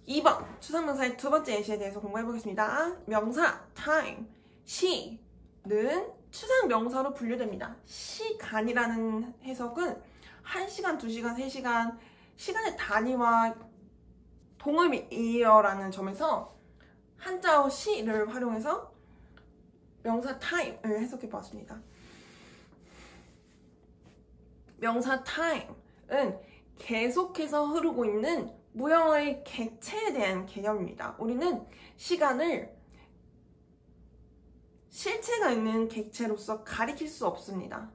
2번 추상명사의 두 번째 예시에 대해서 공부해보겠습니다. 명사 time, 시는 추상명사로 분류됩니다. 시간이라는 해석은 1시간, 2시간, 3시간 시간의 단위와 동음이어라는 점에서 한자어 시를 활용해서 명사 time을 해석해보았습니다. 명사 time은 계속해서 흐르고 있는 무형의 객체에 대한 개념입니다. 우리는 시간을 실체가 있는 객체로서 가리킬 수 없습니다.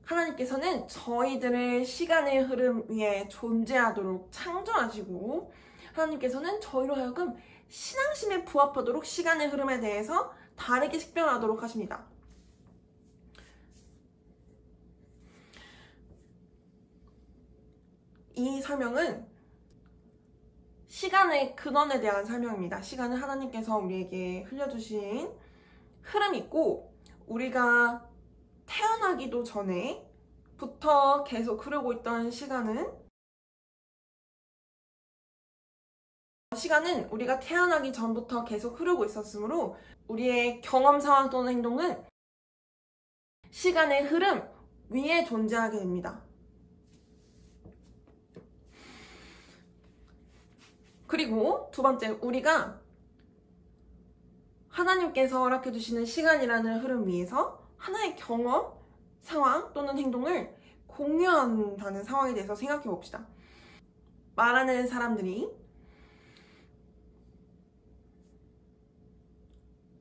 하나님께서는 저희들을 시간의 흐름 위에 존재하도록 창조하시고 하나님께서는 저희로 하여금 신앙심에 부합하도록 시간의 흐름에 대해서 다르게 식별하도록 하십니다. 이 설명은 시간의 근원에 대한 설명입니다. 시간은 하나님께서 우리에게 흘려주신 흐름이고 우리가 태어나기도 전에부터 계속 흐르고 있던 시간은 우리가 태어나기 전부터 계속 흐르고 있었으므로 우리의 경험 상황 또는 행동은 시간의 흐름 위에 존재하게 됩니다. 그리고 두 번째, 우리가 하나님께서 허락해 주시는 시간이라는 흐름 위에서 하나의 경험, 상황 또는 행동을 공유한다는 상황에 대해서 생각해 봅시다. 말하는 사람들이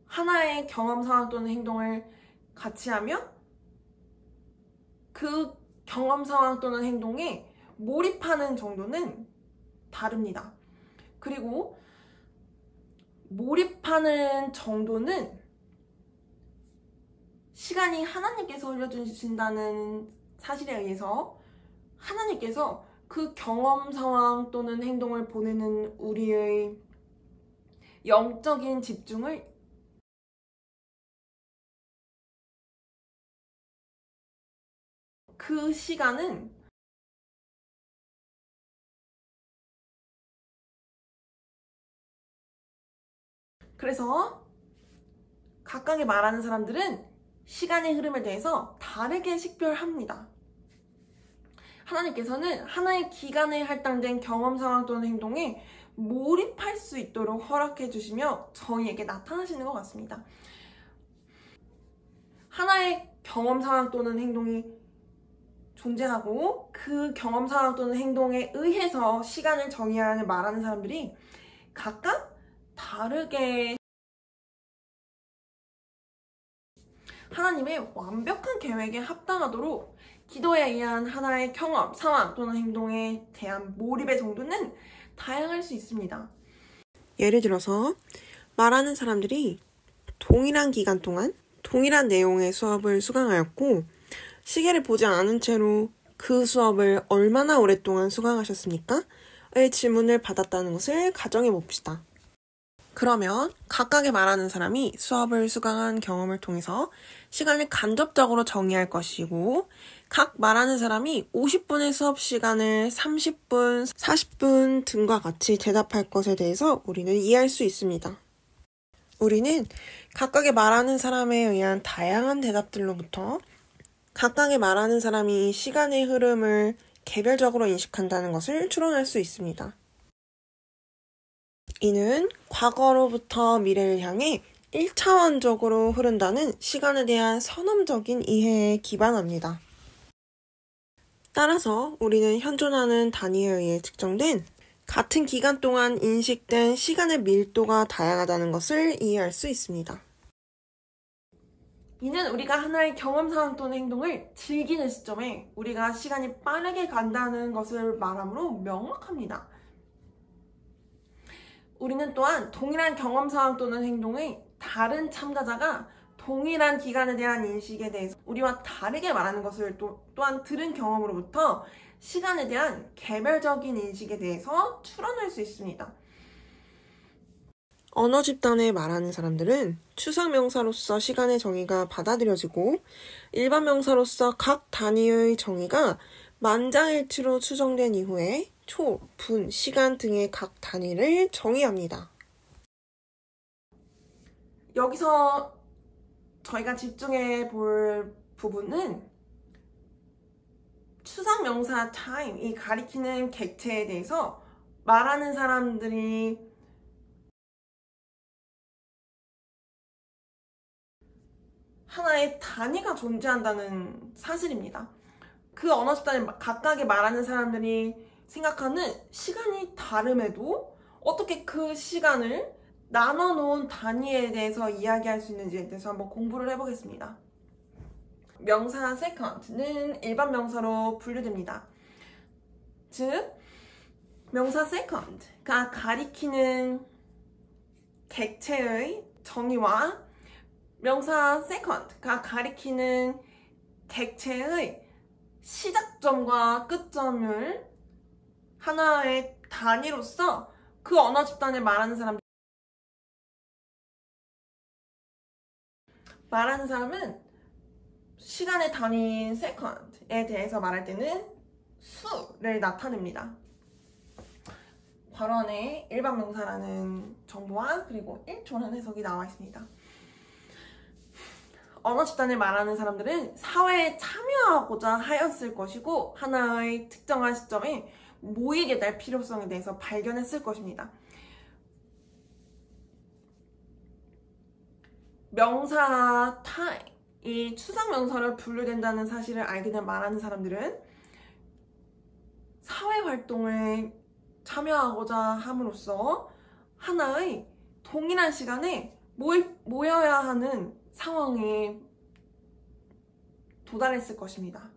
하나의 경험, 상황 또는 행동을 같이 하며 그 경험, 상황 또는 행동에 몰입하는 정도는 다릅니다. 그리고 몰입하는 정도는 시간이 하나님께서 흘려주신다는 사실에 의해서 하나님께서 그 경험 상황 또는 행동을 보내는 우리의 영적인 집중을 그 시간은 그래서 각각의 말하는 사람들은 시간의 흐름에 대해서 다르게 식별합니다. 하나님께서는 하나의 기간에 할당된 경험 상황 또는 행동에 몰입할 수 있도록 허락해 주시며 저희에게 나타나시는 것 같습니다. 하나의 경험 상황 또는 행동이 존재하고 그 경험 상황 또는 행동에 의해서 시간을 정의하는 말하는 사람들이 각각 다르게 하나님의 완벽한 계획에 합당하도록 기도에 의한 하나의 경험, 상황 또는 행동에 대한 몰입의 정도는 다양할 수 있습니다. 예를 들어서 말하는 사람들이 동일한 기간 동안 동일한 내용의 수업을 수강하였고 시계를 보지 않은 채로 그 수업을 얼마나 오랫동안 수강하셨습니까? 의 질문을 받았다는 것을 가정해 봅시다. 그러면 각각의 말하는 사람이 수업을 수강한 경험을 통해서 시간을 간접적으로 정의할 것이고 각 말하는 사람이 50분의 수업 시간을 30분, 40분 등과 같이 대답할 것에 대해서 우리는 이해할 수 있습니다. 우리는 각각의 말하는 사람에 의한 다양한 대답들로부터 각각의 말하는 사람이 시간의 흐름을 개별적으로 인식한다는 것을 추론할 수 있습니다. 이는 과거로부터 미래를 향해 1차원적으로 흐른다는 시간에 대한 선험적인 이해에 기반합니다. 따라서 우리는 현존하는 단위에 의해 측정된 같은 기간 동안 인식된 시간의 밀도가 다양하다는 것을 이해할 수 있습니다. 이는 우리가 하나의 경험 상황 또는 행동을 즐기는 시점에 우리가 시간이 빠르게 간다는 것을 말하므로 명확합니다. 우리는 또한 동일한 경험 상황 또는 행동의 다른 참가자가 동일한 기간에 대한 인식에 대해서 우리와 다르게 말하는 것을 또한 들은 경험으로부터 시간에 대한 개별적인 인식에 대해서 추론할 수 있습니다. 언어 집단에 말하는 사람들은 추상 명사로서 시간의 정의가 받아들여지고 일반 명사로서 각 단위의 정의가 만장일치로 추정된 이후에 초, 분, 시간 등의 각 단위를 정의합니다. 여기서 저희가 집중해 볼 부분은 추상명사 time이 가리키는 객체에 대해서 말하는 사람들이 하나의 단위가 존재한다는 사실입니다. 그 언어 집단에 각각의 말하는 사람들이 생각하는 시간이 다름에도 어떻게 그 시간을 나눠놓은 단위에 대해서 이야기할 수 있는지에 대해서 한번 공부를 해보겠습니다. 명사 second는 일반 명사로 분류됩니다. 즉, 명사 second가 가리키는 객체의 정의와 명사 second가 가리키는 객체의 시작점과 끝점을 하나의 단위로서 그 언어 집단을 말하는 사람은 시간의 단위인 second에 대해서 말할 때는 수를 나타냅니다. 괄호 안에 일반 명사라는 정보와 그리고 1초라는 해석이 나와 있습니다. 언어 집단을 말하는 사람들은 사회에 참여하고자 하였을 것이고 하나의 특정한 시점에 모이게 될 필요성에 대해서 발견했을 것입니다. 명사 time이 추상명사로 분류된다는 사실을 알게 된 말하는 사람들은 사회활동에 참여하고자 함으로써 하나의 동일한 시간에 모여야 하는 상황에 도달했을 것입니다.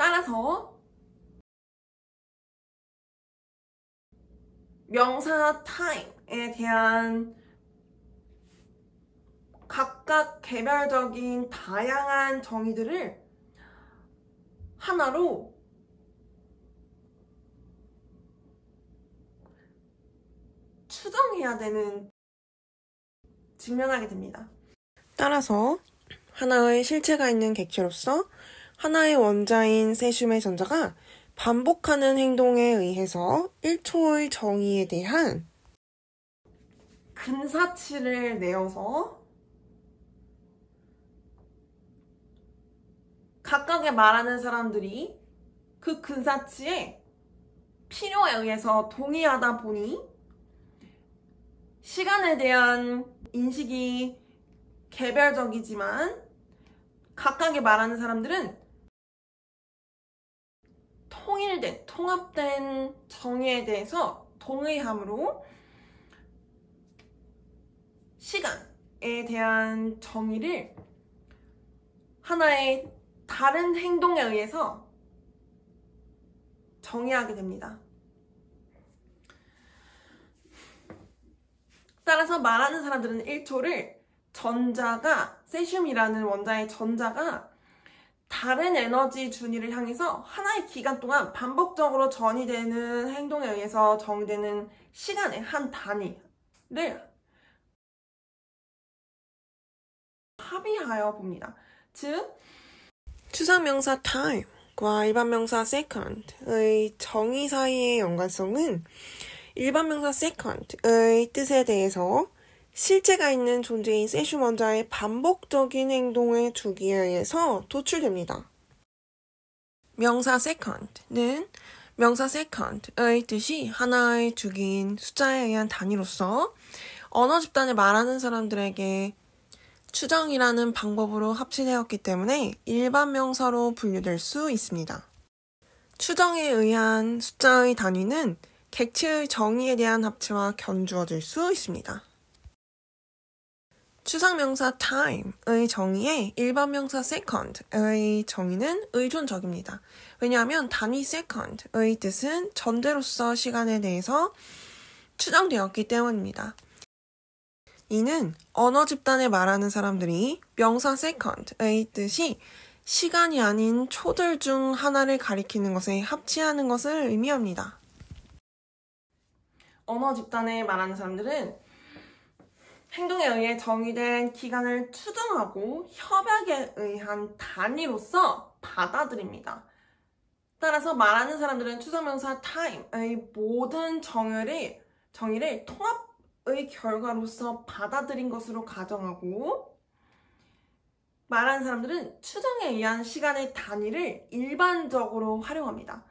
따라서 명사 time에 대한 각각 개별적인 다양한 정의들을 하나로 추정해야 되는 직면하게 됩니다. 따라서 하나의 실체가 있는 객체로서 하나의 원자인 세슘의 전자가 반복하는 행동에 의해서 1초의 정의에 대한 근사치를 내어서 각각의 말하는 사람들이 그 근사치의 필요에 의해서 동의하다 보니 시간에 대한 인식이 개별적이지만 각각의 말하는 사람들은 통일된, 통합된 정의에 대해서 동의함으로 시간에 대한 정의를 하나의 다른 행동에 의해서 정의하게 됩니다. 따라서 말하는 사람들은 1초를 전자가, 세슘이라는 원자의 전자가 다른 에너지 준위를 향해서 하나의 기간 동안 반복적으로 전이되는 행동에 의해서 정의되는 시간의 한 단위를 합의하여 봅니다. 즉, 추상명사 time과 일반명사 second의 정의 사이의 연관성은 일반명사 second의 뜻에 대해서 실체가 있는 존재인 세슘 원자의 반복적인 행동의 주기에 의해서 도출됩니다. 명사 second는 명사 second의 뜻이 하나의 주기인 숫자에 의한 단위로서 언어 집단을 말하는 사람들에게 추정이라는 방법으로 합치되었기 때문에 일반 명사로 분류될 수 있습니다. 추정에 의한 숫자의 단위는 객체의 정의에 대한 합치와 견주어질 수 있습니다. 추상명사 time의 정의에 일반명사 second의 정의는 의존적입니다. 왜냐하면 단위 second의 뜻은 전제로서 시간에 대해서 추정되었기 때문입니다. 이는 언어 집단에 말하는 사람들이 명사 second의 뜻이 시간이 아닌 초들 중 하나를 가리키는 것에 합치하는 것을 의미합니다. 언어 집단에 말하는 사람들은 행동에 의해 정의된 기간을 추정하고 협약에 의한 단위로서 받아들입니다. 따라서 말하는 사람들은 추상명사 time의 모든 정의를 통합의 결과로서 받아들인 것으로 가정하고, 말하는 사람들은 추정에 의한 시간의 단위를 일반적으로 활용합니다.